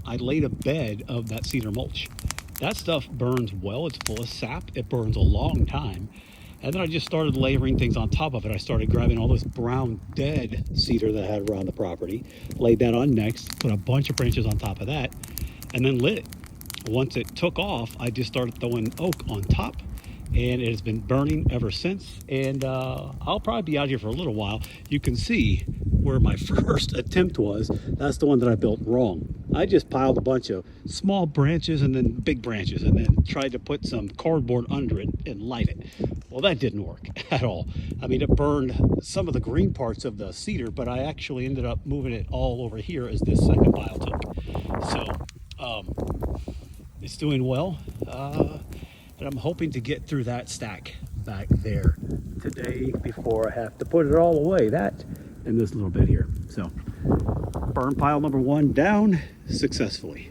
I laid a bed of that cedar mulch. That stuff burns well. It's full of sap. It burns a long time. And then I just started layering things on top of it. I started grabbing all this brown dead cedar that I had around the property, laid that on next, put a bunch of branches on top of that, and then lit it. Once it took off, I just started throwing oak on top, and it has been burning ever since. And I'll probably be out here for a little while. You can see where my first attempt was. That's the one that I built wrong. I just piled a bunch of small branches and then big branches and then tried to put some cardboard under it and light it. Well, that didn't work at all. I mean, it burned some of the green parts of the cedar, but I actually ended up moving it all over here as this second pile took. So it's doing well, and I'm hoping to get through that stack back there today before I have to put it all away. That and this little bit here. So burn pile number one down successfully.